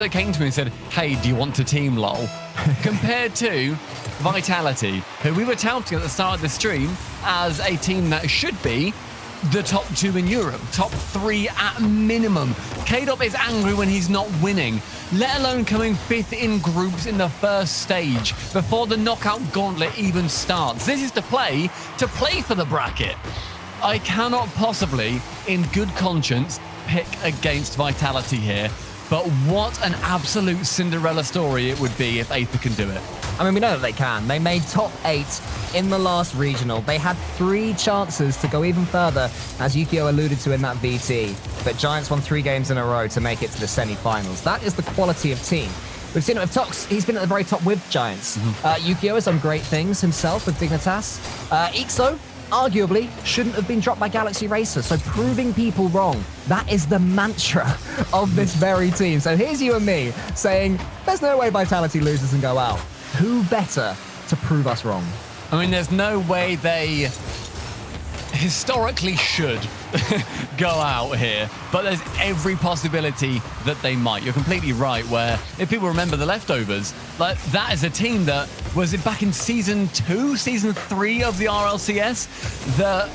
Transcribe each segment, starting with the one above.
that came to me and said, hey, do you want to team lol? Compared to Vitality, who we were touting at the start of the stream as a team that should be the top 2 in Europe, top 3 at minimum. K-Dop is angry when he's not winning, let alone coming 5th in groups in the first stage before the knockout gauntlet even starts. This is to play for the bracket. I cannot possibly, in good conscience, pick against Vitality here. But what an absolute Cinderella story it would be if Aether can do it. I mean, we know that they can. They made top 8 in the last regional. They had 3 chances to go even further, as Yukio alluded to in that VT. But Giants won 3 games in a row to make it to the semi-finals. That is the quality of team. We've seen it with Tox. He's been at the very top with Giants. Yukio has done great things himself with Dignitas. Ixo, arguably, shouldn't have been dropped by Galaxy Racer, so proving people wrong. That is the mantra of this very team. So here's you and me saying, there's no way Vitality loses and go out. Who better to prove us wrong? I mean, there's no way they historically should go out here, but there's every possibility that they might. You're completely right, where if people remember the Leftovers, like that is a team that was it back in season 2, season 3 of the RLCS that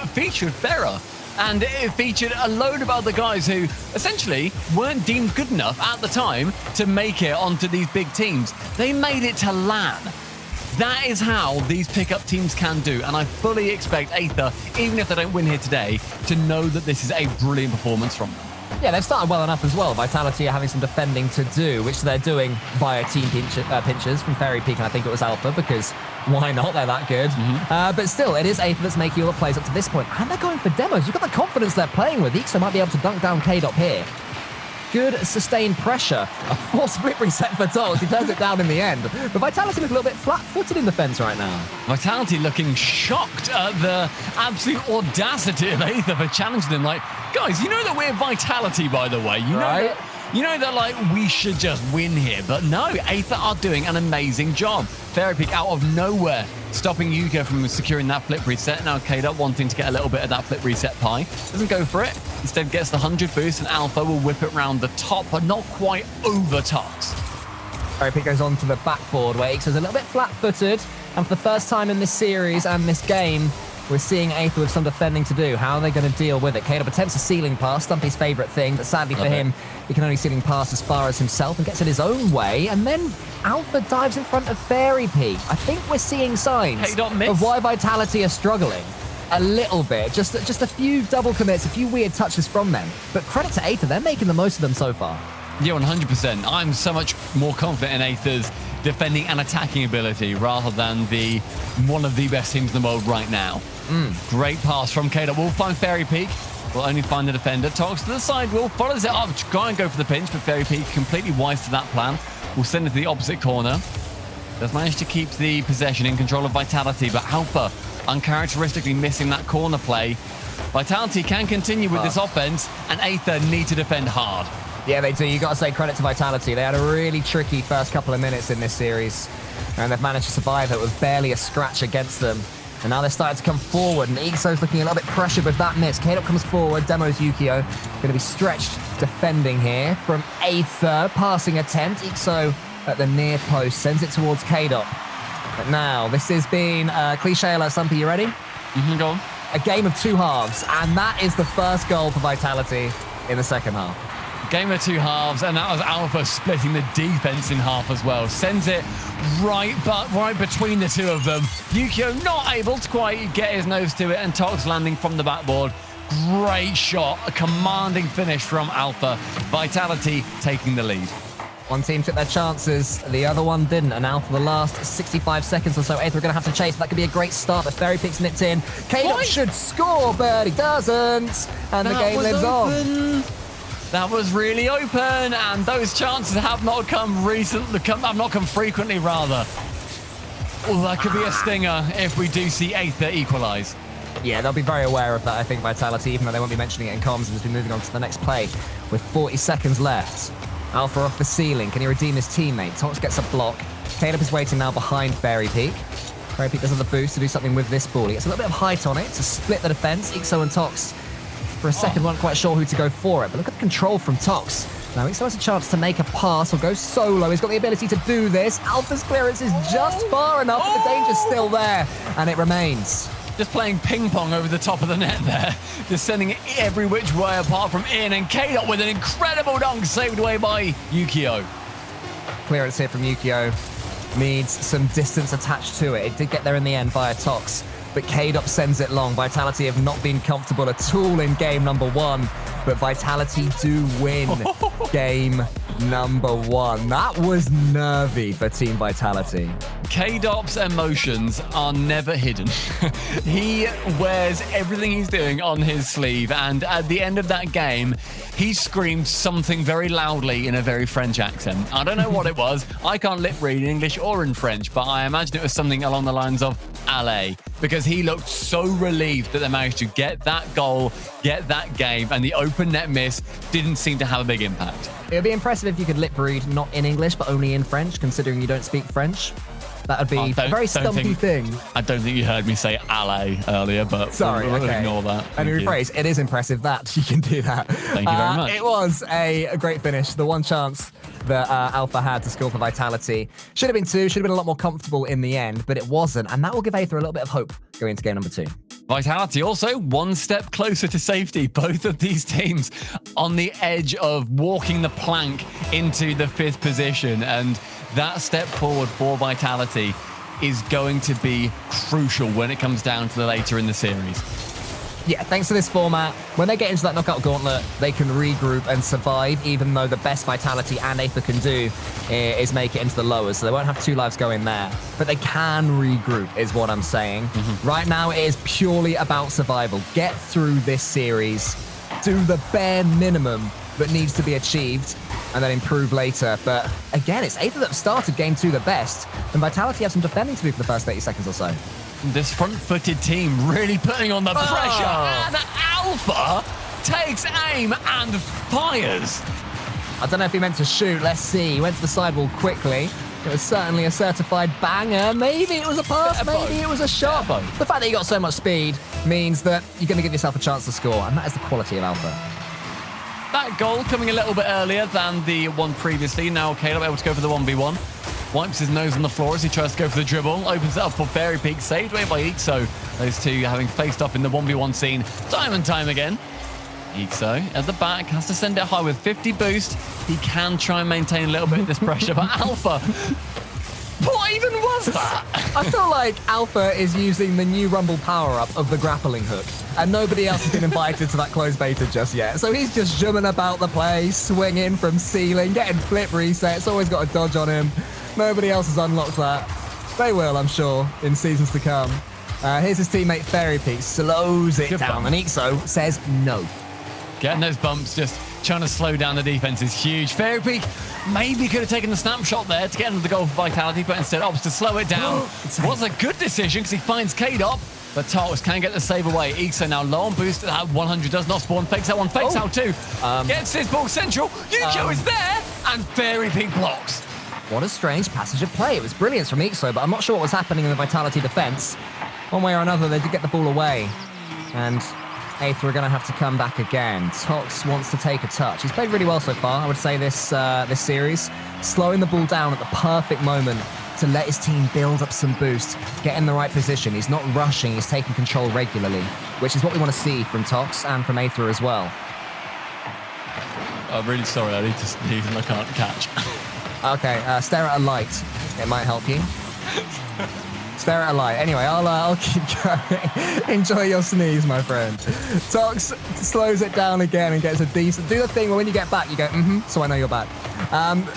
featured Farah. And it featured a load of other guys who essentially weren't deemed good enough at the time to make it onto these big teams. They made it to LAN. That is how these pickup teams can do, and I fully expect Aether, even if they don't win here today, to know that this is a brilliant performance from them. Yeah, they've started well enough as well. Vitality are having some defending to do, which they're doing via team pinches from Fairy Peak, and I think it was Alpha, because why not? They're that good. But still, it is Aether that's making all the plays up to this point, and they're going for demos. You've got the confidence they're playing with. Ixo might be able to dunk down K-Dop here. Good sustained pressure. A forced split reset for Tox. He turns it down in the end. But Vitality look a little bit flat-footed in defense right now. Vitality looking shocked at the absolute audacity of Aether for challenging them. Like, guys, you know that we're Vitality, by the way. You know that, like, we should just win here. But no, Aether are doing an amazing job. Fairy Peak out of nowhere, stopping Yukio from securing that flip reset. Now K-Dop wanting to get a little bit of that flip reset pie. Doesn't go for it. Instead gets the 100 boost, and Alpha will whip it round the top, but not quite over Tox. Fairy Peak goes on to the backboard, where Ixo's a little bit flat-footed. And for the first time in this series and this game, we're seeing Aether with some defending to do. How are they going to deal with it? K-Dop attempts a ceiling pass, Stumpy's favourite thing, but sadly for him, he can only ceiling pass as far as himself and gets it his own way. And then Alpha dives in front of Fairy Peak. I think we're seeing signs of why Vitality are struggling. A little bit. Just a few double commits, a few weird touches from them. But credit to Aether, they're making the most of them so far. Yeah, 100%. I'm so much more confident in Aether's defending and attacking ability rather than one of the best teams in the world right now. Great pass from K-Dop. We'll find Fairy Peak. We'll only find the defender. Tox to the side. Will follows it up to try and go for the pinch, but Fairy Peak completely wise to that plan. We'll send it to the opposite corner. Does manage to keep the possession in control of Vitality, but Alpha uncharacteristically missing that corner play. Vitality can continue with this offense, and Aether need to defend hard. Yeah, they do. You got to say credit to Vitality. They had a really tricky first couple of minutes in this series, and they've managed to survive it with barely a scratch against them. And now they're starting to come forward, and Ixo's looking a little bit pressured with that miss. K-Dop comes forward, demos Yukio. Going to be stretched defending here from Aether. Passing attempt. Ixo at the near post sends it towards K-Dop. But now, this has been cliche alert. Stumpy, you ready? Go on. A game of 2 halves, and that is the first goal for Vitality in the second half. Game of 2 halves, and that was Alpha splitting the defense in half as well. Sends it right between the two of them. Yukio not able to quite get his nose to it, and Tox landing from the backboard. Great shot, a commanding finish from Alpha. Vitality taking the lead. One team took their chances, the other one didn't, and now for the last 65 seconds or so, Aether are going to have to chase. That could be a great start, but Fairy Peak's nipped in. K-Dop should score, but he doesn't, and the game lives on. That was really open, and those chances have not come frequently, rather. Well, that could be a stinger if we do see Aether equalise. Yeah, they'll be very aware of that, I think, Vitality, even though they won't be mentioning it in comms, and just be moving on to the next play with 40 seconds left. Alpha off the ceiling. Can he redeem his teammate? Tox gets a block. K-Dop is waiting now behind Fairy Peak. Fairy Peak does have the boost to do something with this ball. He gets a little bit of height on it to split the defense. Ixo and Tox, for a second, weren't quite sure who to go for it. But look at the control from Tox. Now, Ixo has a chance to make a pass or go solo. He's got the ability to do this. Alpha's clearance is just far enough, but the danger's still there, and it remains. Just playing ping pong over the top of the net there. Just sending it every which way apart from in, and K-Dot with an incredible dunk saved away by Yukio. Clearance here from Yukio needs some distance attached to it. It did get there in the end via Tox, but K-Dot sends it long. Vitality have not been comfortable at all in game number 1, but Vitality do win game number 1. That was nervy for Team Vitality. K-Dop's emotions are never hidden. He wears everything he's doing on his sleeve, and at the end of that game, he screamed something very loudly in a very French accent. I don't know what it was. I can't lip read in English or in French, but I imagine it was something along the lines of "Allez," because he looked so relieved that they managed to get that goal, get that game, and the open net miss didn't seem to have a big impact. It would be impressive if you could lip read not in English, but only in French, considering you don't speak French. That would be a very stumpy thing. I don't think you heard me say "allez" earlier, but sorry, we'll okay. ignore that. And rephrase, it is impressive that you can do that. Thank you very much. It was a great finish. The one chance that Alpha had to score for Vitality. Should have been 2, should have been a lot more comfortable in the end, but it wasn't. And that will give Aether a little bit of hope going into game number 2. Vitality also one step closer to safety. Both of these teams on the edge of walking the plank into the 5th position. And that step forward for Vitality is going to be crucial when it comes down to the later in the series. Yeah, thanks to this format, when they get into that knockout gauntlet, they can regroup and survive, even though the best Vitality and Aether can do is make it into the lowers, so they won't have 2 lives going there. But they can regroup, is what I'm saying. Right now, it is purely about survival. Get through this series, do the bare minimum that needs to be achieved, and then improve later. But again, it's Aether that started game 2 the best, and Vitality have some defending to do for the first 30 seconds or so. This front-footed team really putting on the pressure, and Alpha takes aim and fires. I don't know if he meant to shoot. Let's see. He went to the sidewall quickly. It was certainly a certified banger. Maybe it was a pass. Maybe it was a shot. The fact that you got so much speed means that you're going to give yourself a chance to score, and that is the quality of Alpha. That goal coming a little bit earlier than the one previously. Now Caleb able to go for the 1v1. Wipes his nose on the floor as he tries to go for the dribble. Opens it up for Fairy Peak, saved away by Ixo. Those two having faced off in the 1v1 scene time and time again. Ixo at the back has to send it high with 50 boost. He can try and maintain a little bit of this pressure, but Alpha, what even was that? I feel like Alpha is using the new Rumble power-up of the grappling hook, and nobody else has been invited to that closed beta just yet. So he's just zooming about the place, swinging from ceiling, getting flip resets, always got a dodge on him. Nobody else has unlocked that. They will, I'm sure, in seasons to come. Here's his teammate Fairy Peak, slows it down, and Ixo says no. Getting those bumps, just trying to slow down the defense is huge. Fairy Peak maybe could have taken the snapshot there to get into the goal for Vitality, but instead opts to slow it down. Was a good decision because he finds K-Dop, but Tartus can get the save away. Ixo now low on boost at that 100, does not spawn, fakes that one, fakes out two. Gets his ball central, Yukio is there, and Fairy Peak blocks. What a strange passage of play. It was brilliance from Ixo, but I'm not sure what was happening in the Vitality defense. One way or another, they did get the ball away. And Aether are going to have to come back again. Tox wants to take a touch. He's played really well so far, I would say, this series. Slowing the ball down at the perfect moment to let his team build up some boost, get in the right position. He's not rushing, he's taking control regularly, which is what we want to see from Tox and from Aether as well. I'm really sorry, I need to sneeze and I can't catch. Okay, stare at a light. It might help you. Stare at a light. Anyway, I'll keep going. Enjoy your sneeze, my friend. Tox slows it down again and gets a decent... Do the thing where when you get back, you go, so I know you're back.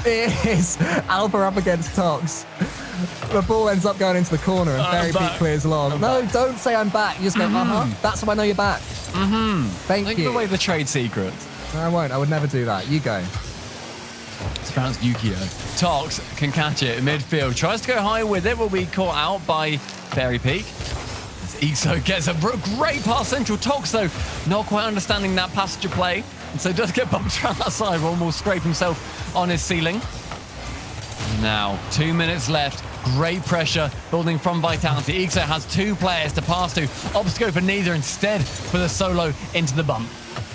It is Alpha up against Tox. The ball ends up going into the corner and Fairy Peak clears long. No, don't say I'm back. You just go, That's how I know you're back. Thank you. Give away the trade secrets. No, I won't. I would never do that. You go. It's pronounced Yukio. Tox can catch it in midfield. Tries to go high with it. Will be caught out by Fairy Peak. As Ixo gets a great pass central. Tox, though, not quite understanding that passage of play. And so does get bumped around that side. One will scrape himself on his ceiling. Now, 2 minutes left. Great pressure building from Vitality. Ixo has 2 players to pass to. Opts to go for neither, instead for the solo into the bump.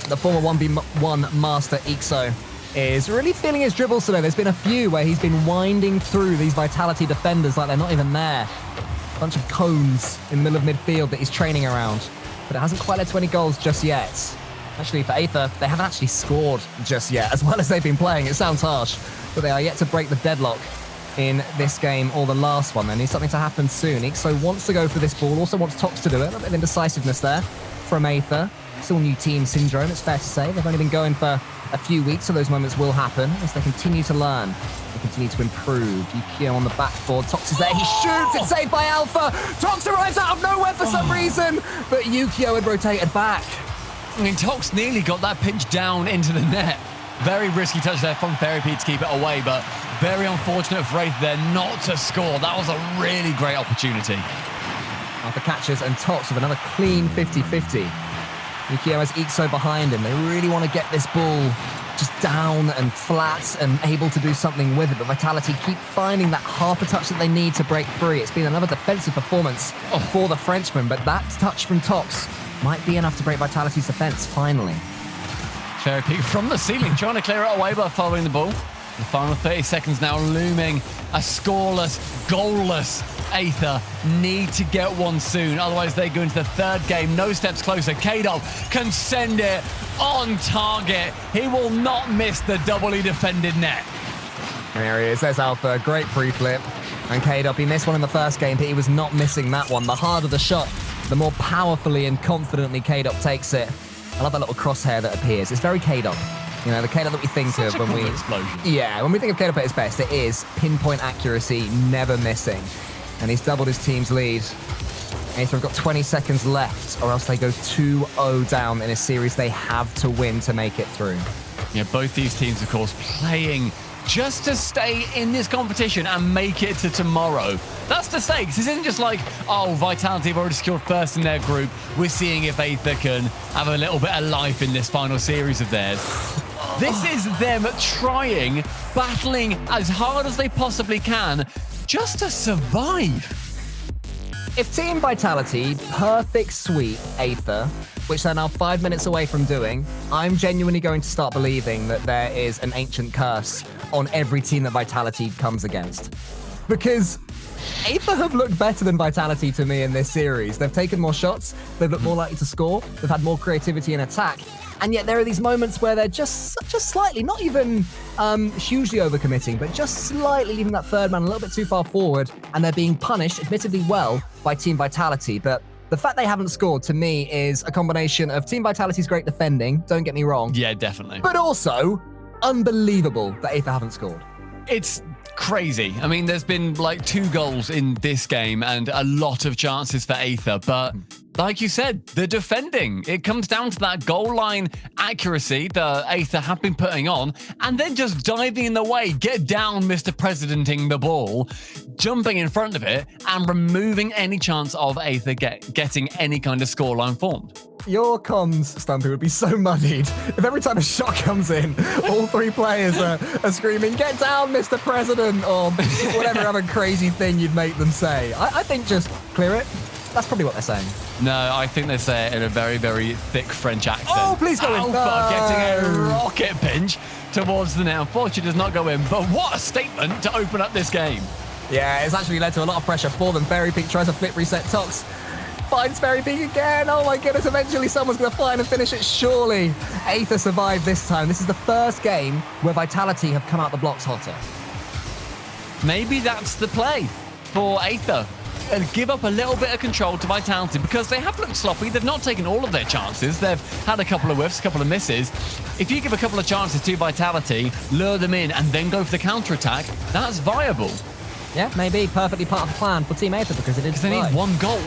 The former 1v1 master Ixo is really feeling his dribbles today. There's been a few where he's been winding through these Vitality defenders like they're not even there. A bunch of cones in the middle of midfield that he's training around. But it hasn't quite led to any goals just yet. Actually, for Aether, they haven't actually scored just yet, as well as they've been playing. It sounds harsh, but they are yet to break the deadlock in this game or the last one. There needs something to happen soon. Ixo wants to go for this ball, also wants Tox to do it. A little bit of indecisiveness there from Aether. Still new team syndrome, it's fair to say. They've only been going for a few weeks, so those moments will happen as they continue to learn and continue to improve. Yukio on the backboard. Tox is there. He shoots. It's saved by Alpha. Tox arrives out of nowhere for some reason, but Yukio had rotated back. I mean, Tox nearly got that pinch down into the net. Very risky touch there from Therapy to keep it away, but very unfortunate for Aether there not to score. That was a really great opportunity. Alpha catches and Tox with another clean 50-50. Yukio has Ixo behind him. They really want to get this ball just down and flat and able to do something with it, but Vitality keep finding that half a touch that they need to break free. It's been another defensive performance for the Frenchman, but that touch from Tox might be enough to break Vitality's defense, finally. Therapy from the ceiling, trying to clear it away by following the ball. The final 30 seconds now looming. A scoreless, goalless Aether need to get one soon. Otherwise, they go into the third game. No steps closer. K-Dog can send it on target. He will not miss the doubly defended net. There he is. There's Alpha. Great pre-flip. And K-Dog, he missed one in the first game, but he was not missing that one. The harder the shot, the more powerfully and confidently K-Dog takes it. I love that little crosshair that appears. It's very K-Dog. You know, the K-Dog that we think Such of when we... explosion. Yeah, when we think of K-Dog at his best, it is pinpoint accuracy, never missing. And he's doubled his team's lead. Aether have got 20 seconds left, or else they go 2-0 down in a series they have to win to make it through. Yeah, both these teams, of course, playing just to stay in this competition and make it to tomorrow. That's the stakes. This isn't just like, oh, Vitality have already secured first in their group. We're seeing if Aether can have a little bit of life in this final series of theirs. This is them trying, battling as hard as they possibly can just to survive. If Team Vitality perfect sweep Aether, which they're now 5 minutes away from doing, I'm genuinely going to start believing that there is an ancient curse on every team that Vitality comes against. Because Aether have looked better than Vitality to me in this series. They've taken more shots, they've looked more likely to score, they've had more creativity in attack, and yet there are these moments where they're just slightly, not even hugely overcommitting, but just slightly leaving that third man a little bit too far forward, and they're being punished, admittedly well, by Team Vitality. But the fact they haven't scored, to me, is a combination of Team Vitality's great defending, don't get me wrong. Yeah, definitely. But also, unbelievable that Aether haven't scored. It's crazy. I mean, there's been like 2 goals in this game and a lot of chances for Aether, but like you said, the defending, it comes down to that goal line accuracy that Aether have been putting on, and then just diving in the way, get down, Mr. Presidenting the ball, jumping in front of it, and removing any chance of Aether getting any kind of scoreline formed. Your comms, Stumpy, would be so muddied if every time a shot comes in, all 3 players are screaming, "Get down, Mr. President," or whatever other crazy thing you'd make them say. I think just clear it. That's probably what they're saying. No, I think they say it in a very, very thick French accent. Oh, please go in. Alpha getting a rocket pinch towards the net. Unfortunately, does not go in, but what a statement to open up this game. Yeah, it's actually led to a lot of pressure for them. Fairy Peak tries to flip reset Tox. Finds Fairy Peak again. Oh my goodness, eventually someone's going to find and finish it, surely. Aether survived this time. This is the first game where Vitality have come out the blocks hotter. Maybe that's the play for Aether. And give up a little bit of control to Vitality, because they have looked sloppy. They've not taken all of their chances. They've had a couple of whiffs, a couple of misses. If you give a couple of chances to Vitality, lure them in, and then go for the counter-attack, that's viable. Yeah, maybe perfectly part of the plan for Team Aether, because it is. Because they need 1 goal.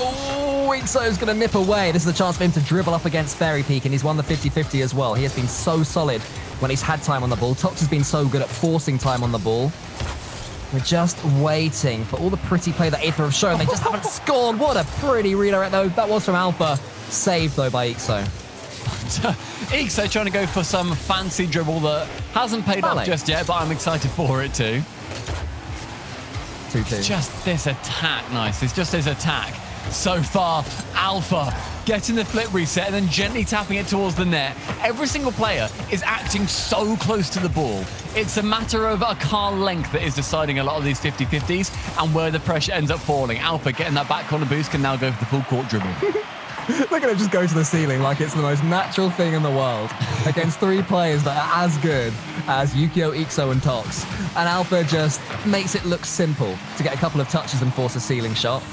Oh, Ixo's going to nip away. This is a chance for him to dribble up against Fairy Peak, and he's won the 50-50 as well. He has been so solid when he's had time on the ball. Tox has been so good at forcing time on the ball. We're just waiting for all the pretty play that Aether have shown. They just haven't scored. What a pretty redirect, though. That was from Alpha. Saved, though, by Ixo. Ixo trying to go for some fancy dribble that hasn't paid off just yet, but I'm excited for it too. 2-2. It's just this attack, nice. It's just this attack. So far, Alpha getting the flip reset, and then gently tapping it towards the net. Every single player is acting so close to the ball. It's a matter of a car length that is deciding a lot of these 50-50s and where the pressure ends up falling. Alpha getting that back corner boost can now go for the full court dribble. Look at him just go to the ceiling like it's the most natural thing in the world against 3 players that are as good as Yukio, Ixo, and Tox. And Alpha just makes it look simple to get a couple of touches and force a ceiling shot.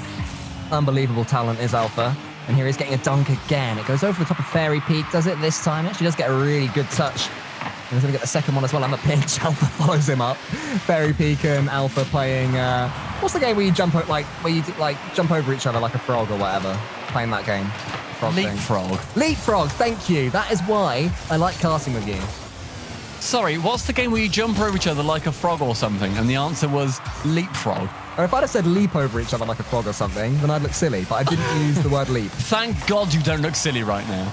Unbelievable talent is Alpha. And here he's getting a dunk again. It goes over the top of Fairy Peak, does it this time? Actually does get a really good touch. And he's going to get the second one as well on the pinch. Alpha follows him up. Fairy Peak and Alpha playing... what's the game where you jump jump over each other like a frog or whatever? Playing that game. Frog Leapfrog. thing. Leapfrog, thank you. That is why I like casting with you. Sorry, what's the game where you jump over each other like a frog or something? And the answer was leapfrog. Or if I'd have said leap over each other like a frog or something, then I'd look silly. But I didn't use the word leap. Thank God you don't look silly right now.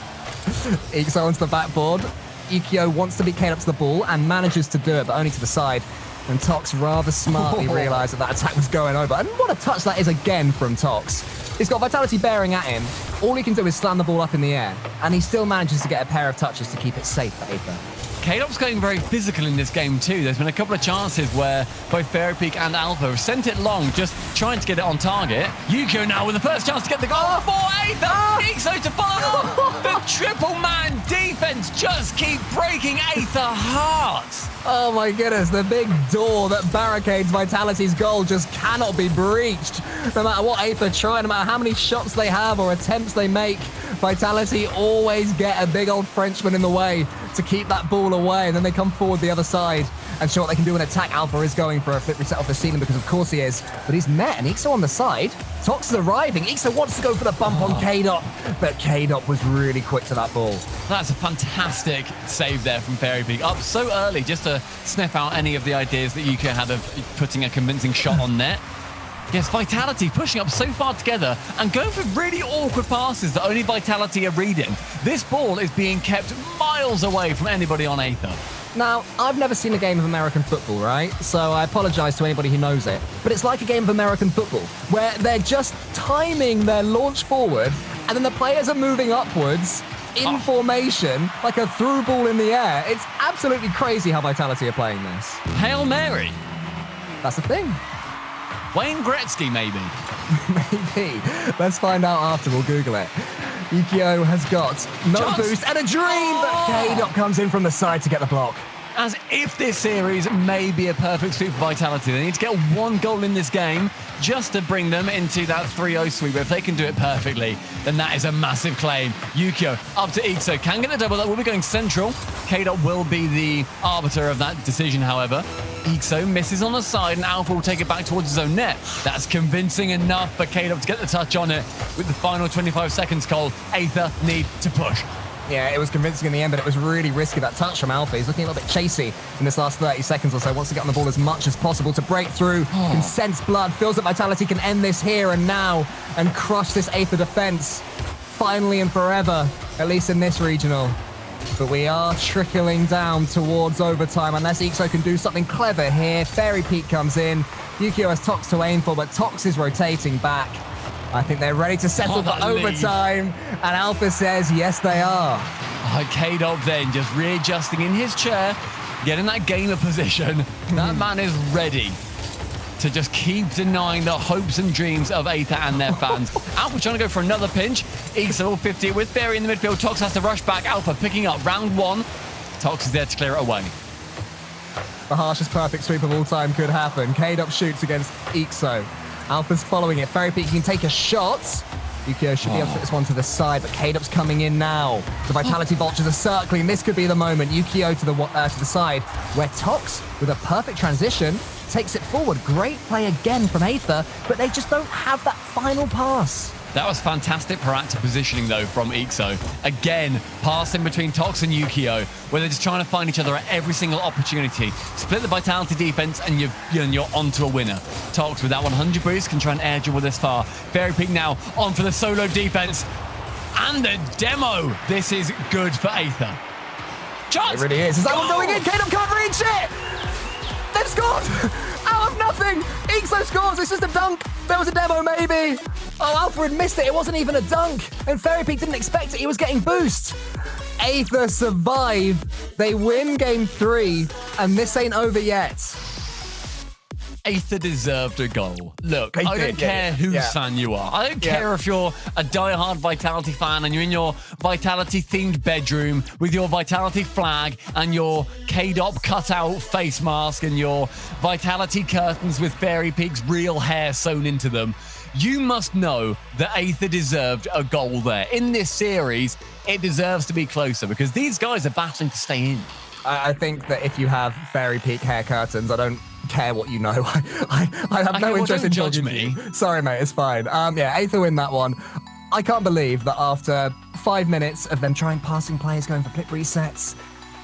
Ixo onto the backboard. Ikio wants to beat Kane up to the ball and manages to do it, but only to the side. And Tox rather smartly realised that attack was going over. And what a touch that is again from Tox. He's got Vitality bearing at him. All he can do is slam the ball up in the air. And he still manages to get a pair of touches to keep it safe for Aether. K-Dop's going very physical in this game too. There's been a couple of chances where both Fairy Peak and Alpha have sent it long, just trying to get it on target. Yukio now with the first chance to get the goal for Aether. Ixo to follow up. The triple man defense just keep breaking Aether hearts. Oh my goodness, the big door that barricades Vitality's goal just cannot be breached. No matter what Aether try, no matter how many shots they have or attempts they make, Vitality always get a big old Frenchman in the way to keep that ball away, and then they come forward the other side and show what they can do in attack. Alpha is going for a flip reset off the ceiling because of course he is, but he's met, and Ixo on the side. Tox is arriving. Ixo wants to go for the bump on K-Dop, but K-Dop was really quick to that ball. That's a fantastic save there from Fairy Peak. Up so early just to sniff out any of the ideas that Yukio had of putting a convincing shot on net. Yes, Vitality pushing up so far together and going for really awkward passes that only Vitality are reading. This ball is being kept miles away from anybody on Aether. Now, I've never seen a game of American football, right? So I apologize to anybody who knows it. But it's like a game of American football, where they're just timing their launch forward, and then the players are moving upwards in formation, like a through ball in the air. It's absolutely crazy how Vitality are playing this. Hail Mary. That's the thing. Wayne Gretzky, maybe. Maybe. Let's find out after. We'll Google it. Yukio has got no boost and a dream, but K-Dop comes in from the side to get the block. As if this series may be a perfect sweep for Vitality. They need to get one goal in this game just to bring them into that 3-0 sweep. If they can do it perfectly, then that is a massive claim. Yukio up to Ixo. Can get the double. That will be going central. K-Dop will be the arbiter of that decision, however. Ixo misses on the side, and Alpha will take it back towards his own net. That's convincing enough for K-Dop to get the touch on it. With the final 25 seconds, Cole, Aether need to push. Yeah, it was convincing in the end, but it was really risky, that touch from Alpha. He's looking a little bit chasey in this last 30 seconds or so. Wants to get on the ball as much as possible to break through. Can sense blood. Feels that Vitality can end this here and now and crush this Aether defense. Finally and forever, at least in this regional. But we are trickling down towards overtime unless Ixo can do something clever here. Fairy Peak comes in. Yukio has Tox to aim for, but Tox is rotating back. I think they're ready to settle for overtime. And Alpha says, yes, they are. K-Dop then just readjusting in his chair, getting that gamer position. That man is ready to just keep denying the hopes and dreams of Aether and their fans. Alpha trying to go for another pinch. Ixo will 50 it with Fairy in the midfield. Tox has to rush back. Alpha picking up round one. Tox is there to clear it away. The harshest perfect sweep of all time could happen. K-Dop shoots against Ixo. Alpha's following it. Fairy Peak can take a shot. Yukio should be able to put this one to the side, but K-Dop's coming in now. The Vitality Vultures are circling. This could be the moment. Yukio to the side, where Tox, with a perfect transition, takes it forward. Great play again from Aether, but they just don't have that final pass. That was fantastic proactive positioning, though, from Ixo. Again, passing between Tox and Yukio, where they're just trying to find each other at every single opportunity. Split the Vitality defense, and you're onto a winner. Tox, with that 100 boost, can try and air dribble this far. Fairy Peak now on for the solo defense. And the demo. This is good for Aether. It really is. Is that one going in? K-Dop can't reach it! They've scored! Out of nothing! Ixo scores. It's just a dunk. There was a demo, maybe. Oh, Alpha had missed it. It wasn't even a dunk. And Fairy Peak didn't expect it. He was getting boost. Aether survive. They win game 3, and this ain't over yet. Aether deserved a goal. Look, I don't care whose fan you are. I don't care if you're a diehard Vitality fan and you're in your Vitality-themed bedroom with your Vitality flag and your K-Dop cutout face mask and your Vitality curtains with Fairy Peak's real hair sewn into them. You must know that Aether deserved a goal there. In this series, it deserves to be closer because these guys are battling to stay in. I think that if you have Fairy Peak hair curtains, I don't care what you know. I have no interest in judge talking me. to you. Sorry, mate, it's fine. Yeah, Aether win that one. I can't believe that after 5 minutes of them trying passing plays, going for flip resets,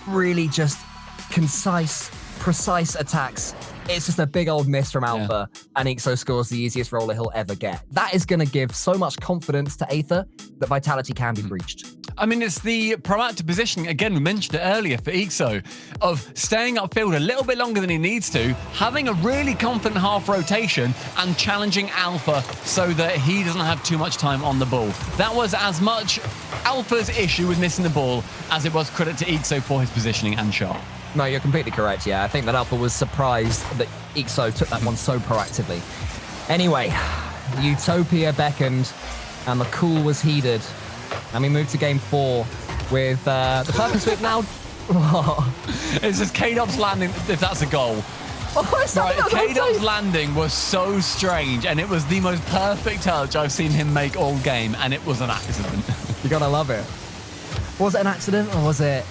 really just concise, precise attacks, it's just a big old miss from Alpha, and Ixo scores the easiest roller he'll ever get. That is going to give so much confidence to Aether that Vitality can be breached. I mean, it's the proactive positioning, again, we mentioned it earlier for Ixo, of staying upfield a little bit longer than he needs to, having a really confident half rotation, and challenging Alpha so that he doesn't have too much time on the ball. That was as much Alpha's issue with missing the ball as it was credit to Ixo for his positioning and shot. No, you're completely correct, yeah. I think that Alpha was surprised that Ixo took that one so proactively. Anyway, Utopia beckoned, and the cool was heeded. And we move to game 4 with the perfect sweep now. It's just K-Dub's landing, if that's a goal. K-Dub's landing was so strange, and it was the most perfect touch I've seen him make all game, and it was an accident. You gotta love it. Was it an accident, or was it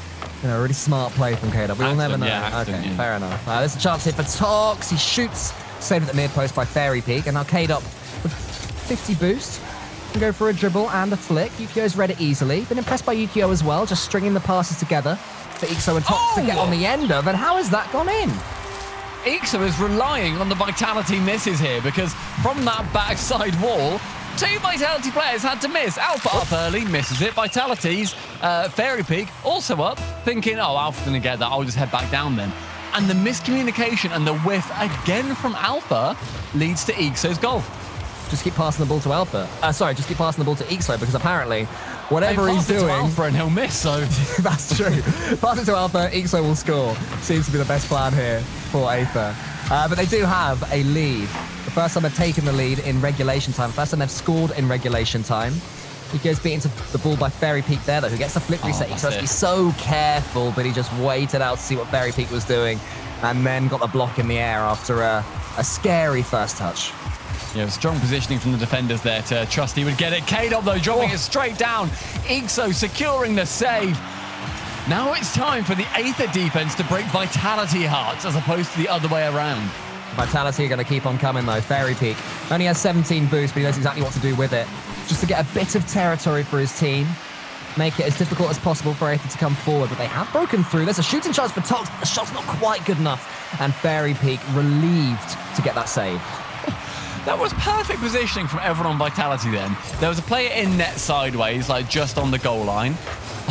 a really smart play from K-Dub? We'll never know. Okay, fair enough. There's a chance here for Tox. He shoots, saved at the mid post by Fairy Peak, and now K-Dub with 50 boost. Can go for a dribble and a flick. Yukio's read it easily. Been impressed by Yukio as well, just stringing the passes together for Ixo and Tox to get on the end of. And how has that gone in? Ixo is relying on the Vitality misses here because from that backside wall, 2 Vitality players had to miss. Alpha up early, misses it. Vitality's Fairy Peak also up, thinking, oh, Alpha's going to get that. I'll just head back down then. And the miscommunication and the whiff again from Alpha leads to Ixo's goal. Just keep passing the ball to Alpha. Just keep passing the ball to Ixo because apparently whatever he's doing... to Alpha and he'll miss, so... That's true. Pass it to Alpha, Ixo will score. Seems to be the best plan here for Aether. But they do have a lead. The first time they've taken the lead in regulation time. First time they've scored in regulation time. He goes beaten to the ball by Fairy Peak there, though, who gets the flip reset. He has to be so careful, but he just waited out to see what Fairy Peak was doing and then got the block in the air after a scary first touch. Yeah, strong positioning from the defenders there to trust he would get it. K-Dub, though, dropping it straight down. Ixo securing the save. Now it's time for the Aether defense to break Vitality hearts as opposed to the other way around. Vitality are going to keep on coming, though. Fairy Peak only has 17 boost, but he knows exactly what to do with it. Just to get a bit of territory for his team. Make it as difficult as possible for Aether to come forward, but they have broken through. There's a shooting chance for Tox, but the shot's not quite good enough. And Fairy Peak relieved to get that save. That was perfect positioning from everyone on Vitality then. There was a player in net sideways, like just on the goal line.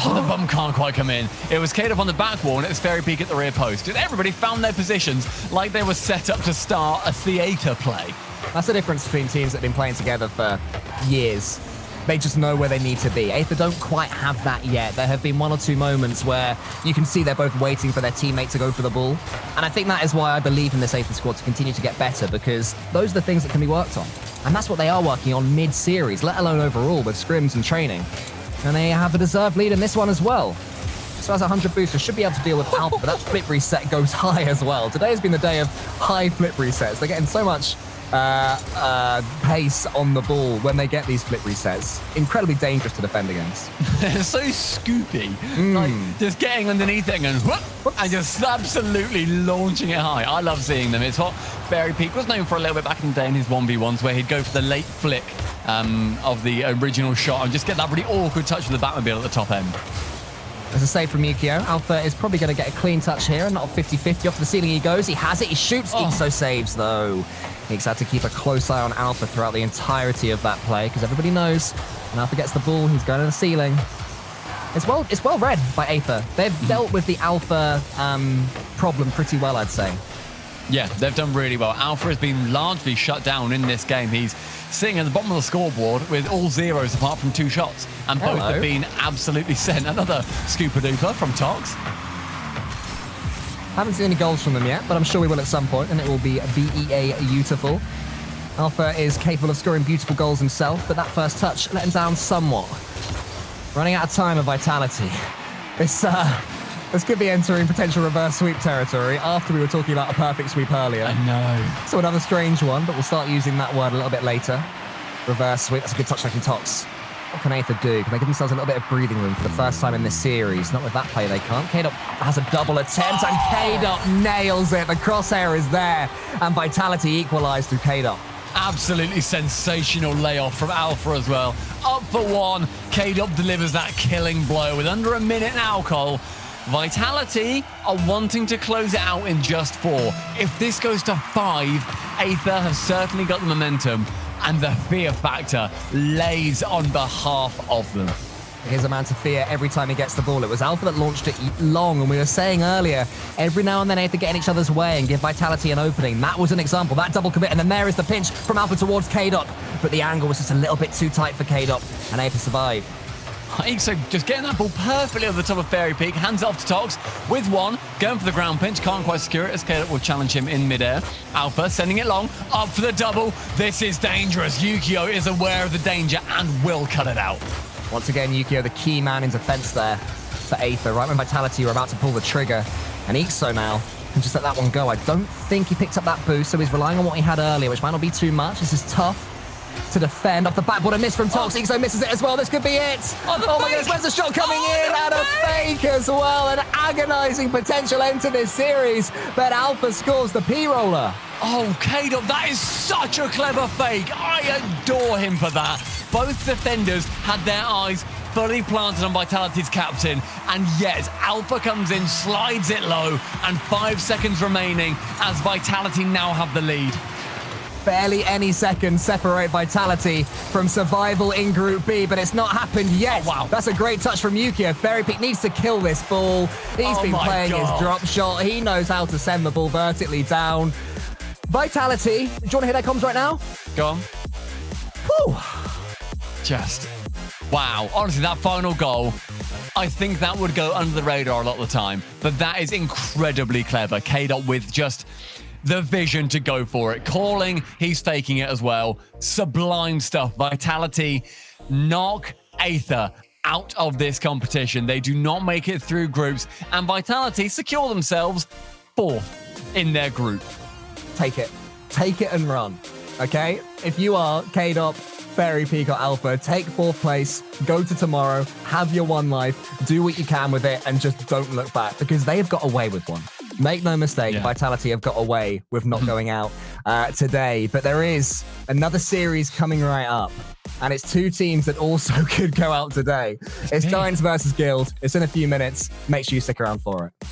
Oh, the bum can't quite come in. It was K-Dub on the back wall and it was Fairy Peak at the rear post. And everybody found their positions like they were set up to start a theatre play. That's the difference between teams that have been playing together for years. They just know where they need to be. Aether don't quite have that yet. There have been 1 or 2 moments where you can see they're both waiting for their teammate to go for the ball. And I think that is why I believe in this Aether squad to continue to get better, because those are the things that can be worked on. And that's what they are working on mid-series, let alone overall with scrims and training. And they have a deserved lead in this one as well. So as 100 boosters should be able to deal with Alpha, but that flip reset goes high as well. Today has been the day of high flip resets. They're getting so much pace on the ball when they get these flip resets. Incredibly dangerous to defend against. They're so scoopy. Like, just getting underneath it and whoop, and just absolutely launching it high. I love seeing them. It's what Fairy Peak was known for a little bit back in the day in his 1v1s, where he'd go for the late flick of the original shot and just get that really awkward touch with the Batmobile at the top end. There's a save from Yukio. Alpha is probably going to get a clean touch here and not a 50-50. Off the ceiling he goes. He has it. He shoots. Ixo saves, though. Ixo had to keep a close eye on Alpha throughout the entirety of that play because everybody knows when Alpha gets the ball, he's going to the ceiling. It's well read by Aether. They've dealt with the Alpha problem pretty well, I'd say. Yeah, they've done really well. Alpha has been largely shut down in this game. He's sitting at the bottom of the scoreboard with all zeros apart from 2 shots. And both have been absolutely sent. Another scooper duper from Tox. Haven't seen any goals from them yet, but I'm sure we will at some point, and it will be BEA beautiful. Alpha is capable of scoring beautiful goals himself, but that first touch let him down somewhat. Running out of time of Vitality. This could be entering potential reverse sweep territory after we were talking about a perfect sweep earlier. I know. So another strange one, but we'll start using that word a little bit later. Reverse sweep, that's a good touch from Tox. What can Aether do? Can they give themselves a little bit of breathing room for the first time in this series? Not with that play, they can't. K-Dot has a double attempt, and K-Dot nails it. The crosshair is there, and Vitality equalised through K-Dot. Absolutely sensational layoff from Alpha as well. Up for 1, K-Dot delivers that killing blow with under a minute now, Cole. Vitality are wanting to close it out in just 4. If this goes to 5, Aether have certainly got the momentum, and the fear factor lays on behalf of them. Here's a man to fear every time he gets the ball. It was Alpha that launched it long, and we were saying earlier, every now and then Aether get in each other's way and give Vitality an opening. That was an example, that double commit, and then there is the pinch from Alpha towards K-Dot. But the angle was just a little bit too tight for K-Dot, and Aether survived. So just getting that ball perfectly over the top of Fairy Peak, hands it off to Tox with 1, going for the ground pinch, can't quite secure it as K-Dot will challenge him in midair. Alpha sending it long, up for the double. This is dangerous. Yukio is aware of the danger and will cut it out. Once again, Yukio, the key man in defense there for Aether. Right when Vitality were about to pull the trigger, and Ixo now can just let that one go. I don't think he picked up that boost, so he's relying on what he had earlier, which might not be too much. This is tough to defend. Off the backboard, a miss from Tox. Ixo misses it as well. This could be it. Oh my goodness, where's the shot coming in? And a fake as well. An agonizing potential end to this series, but Alpha scores the P-roller. Oh, K-Dot, that is such a clever fake. I adore him for that. Both defenders had their eyes fully planted on Vitality's captain, and yet Alpha comes in, slides it low, and 5 seconds remaining as Vitality now have the lead. Barely any seconds separate Vitality from survival in Group B, but it's not happened yet. Oh, wow. That's a great touch from Yukio. Fairy Peak needs to kill this ball. He's been playing his drop shot. He knows how to send the ball vertically down. Vitality, do you want to hear their comms right now? Go on. Whew. Just, wow. Honestly, that final goal, I think that would go under the radar a lot of the time, but that is incredibly clever. K-Dot with just the vision to go for it. Calling, he's faking it as well. Sublime stuff. Vitality knock Aether out of this competition. They do not make it through groups, and Vitality secure themselves 4th in their group. Take it. Take it and run, okay? If you are K-Dot, Fairy Peak or Alpha, take 4th place, go to tomorrow, have your 1 life, do what you can with it, and just don't look back, because they have got away with one. Make no mistake, Vitality have got away with not going out today, but there is another series coming right up, and it's 2 teams that also could go out today. It's Giants versus Guild. It's in a few minutes. Make sure you stick around for it.